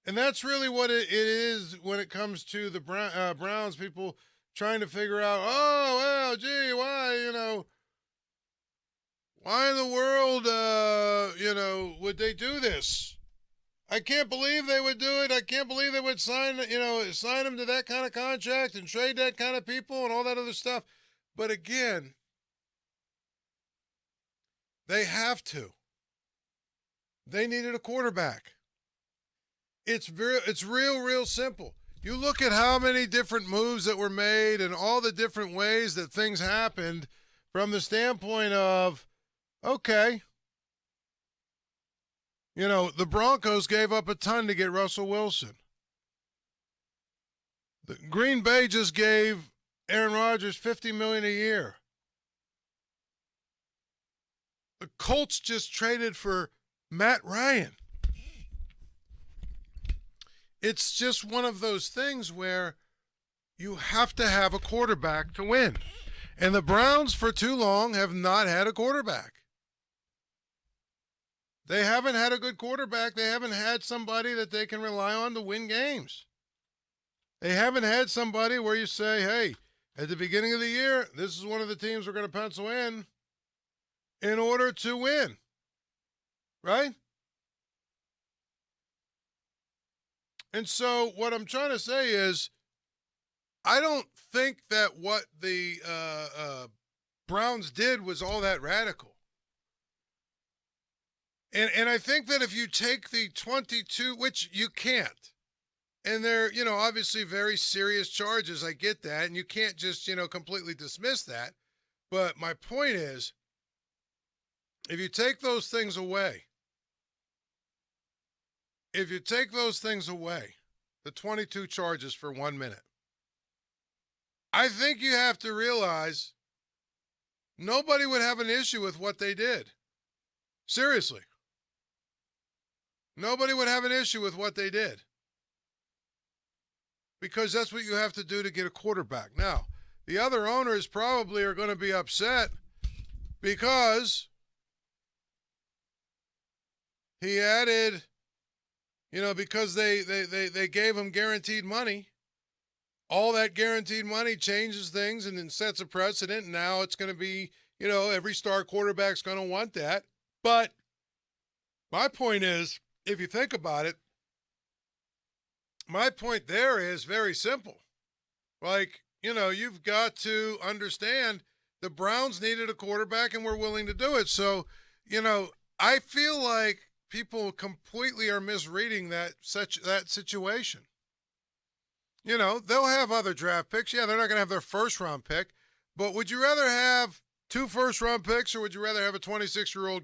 And that's really what it is when it comes to the Browns. People trying to figure out, oh, well, gee, why, why in the world, would they do this? I can't believe they would do it. I can't believe they would sign him to that kind of contract and trade that kind of people and all that other stuff. But again, they have to. They needed a quarterback. It's real simple. You look at how many different moves that were made and all the different ways that things happened from the standpoint of, okay, the Broncos gave up a ton to get Russell Wilson. The Green Bay just gave Aaron Rodgers $50 million a year. The Colts just traded for Matt Ryan. It's just one of those things where you have to have a quarterback to win. And the Browns, for too long, have not had a quarterback. They haven't had a good quarterback. They haven't had somebody that they can rely on to win games. They haven't had somebody where you say, hey, at the beginning of the year, this is one of the teams we're going to pencil in order to win. Right? And so what I'm trying to say is, I don't think that what the Browns did was all that radical. And I think that if you take the 22, which you can't, and they're, obviously very serious charges, I get that, and you can't just, completely dismiss that. But my point is, if you take those things away, the 22 charges for 1 minute, I think you have to realize nobody would have an issue with what they did. Seriously. Nobody would have an issue with what they did. Because that's what you have to do to get a quarterback. Now, the other owners probably are going to be upset because he added, because they gave him guaranteed money. All that guaranteed money changes things and then sets a precedent. And now it's going to be, every star quarterback's going to want that. But my point is, if you think about it, my point there is very simple. Like, you've got to understand the Browns needed a quarterback and were willing to do it. So, I feel like people completely are misreading that situation. They'll have other draft picks. Yeah, they're not going to have their first round pick. But would you rather have 2 first round picks or would you rather have a 26-year-old,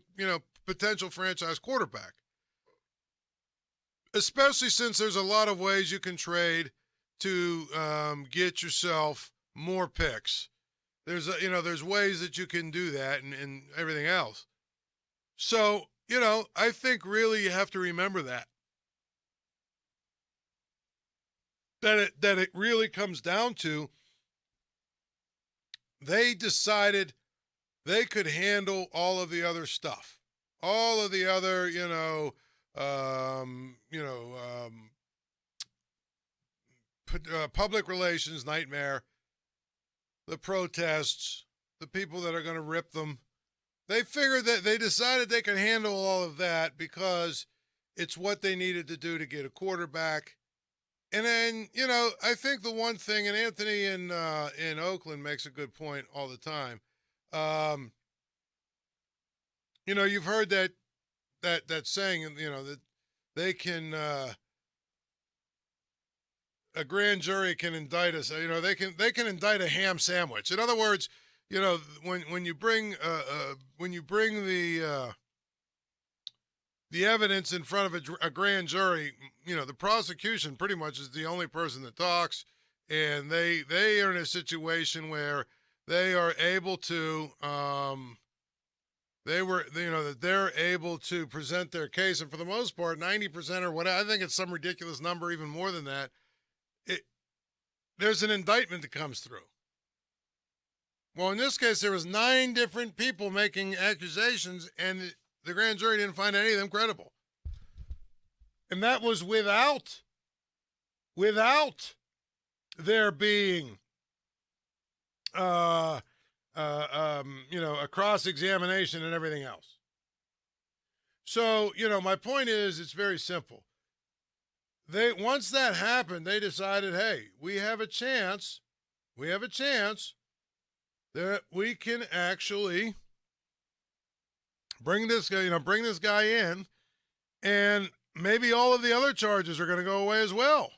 potential franchise quarterback? Especially since there's a lot of ways you can trade to get yourself more picks. There's ways that you can do that and everything else. So, I think really you have to remember that. That it really comes down to they decided they could handle all of the other stuff. All of the other, public relations nightmare, the protests, the people that are going to rip them. They figured that they decided they could handle all of that because it's what they needed to do to get a quarterback. And then, I think the one thing, and Anthony in Oakland makes a good point all the time. You've heard that saying, that they can a grand jury can indict us. They can indict a ham sandwich. In other words, when you bring the evidence in front of a grand jury, the prosecution pretty much is the only person that talks, and they are in a situation where they are able to they're able to present their case, and for the most part, 90% or what, I think it's some ridiculous number, even more than that. There's an indictment that comes through. Well, in this case, there was 9 different people making accusations, and the grand jury didn't find any of them credible. And that was without there being a cross-examination and everything else. So, my point is, it's very simple. Once that happened, they decided, hey, we have a chance that we can actually bring this guy in, and maybe all of the other charges are going to go away as well.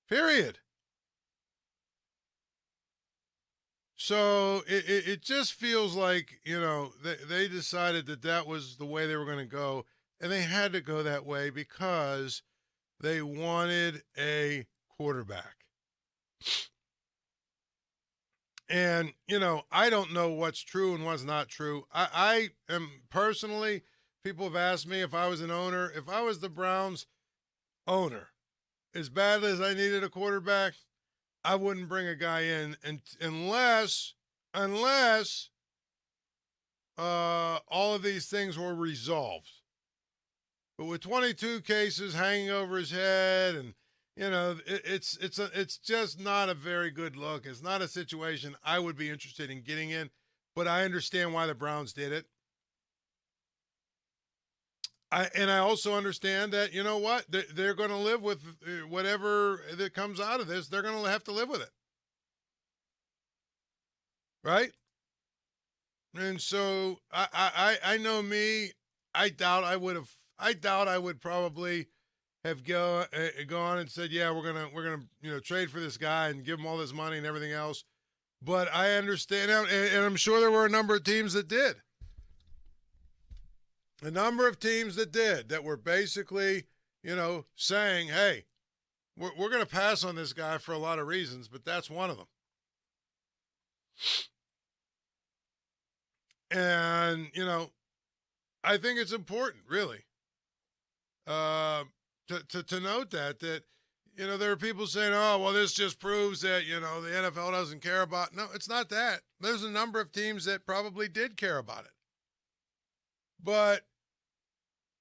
Period. So it just feels like, they decided that was the way they were going to go, and they had to go that way because they wanted a quarterback. And, I don't know what's true and what's not true. I am personally, people have asked me if I was an owner, if I was the Browns owner, as badly as I needed a quarterback, I wouldn't bring a guy in unless all of these things were resolved. But with 22 cases hanging over his head, and it's just not a very good look. It's not a situation I would be interested in getting in, but I understand why the Browns did it. I also understand that, you know what, they're going to live with whatever that comes out of this. They're going to have to live with it. Right? And so I know me, I doubt I would probably have gone and said, yeah, we're gonna trade for this guy and give him all this money and everything else. But I understand, and I'm sure there were a number of teams that did. A number of teams that were basically, saying, hey, we're going to pass on this guy for a lot of reasons, but that's one of them. And, I think it's important, really, to note that, there are people saying, oh, well, this just proves that, the NFL doesn't care about. No, it's not that. There's a number of teams that probably did care about it. But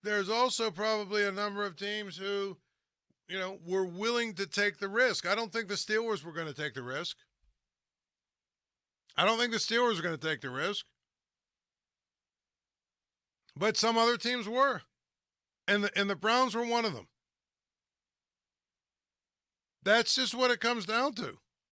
there's also probably a number of teams who, were willing to take the risk. I don't think the Steelers were going to take the risk. I don't think the Steelers were going to take the risk. But some other teams were. And the Browns were one of them. That's just what it comes down to.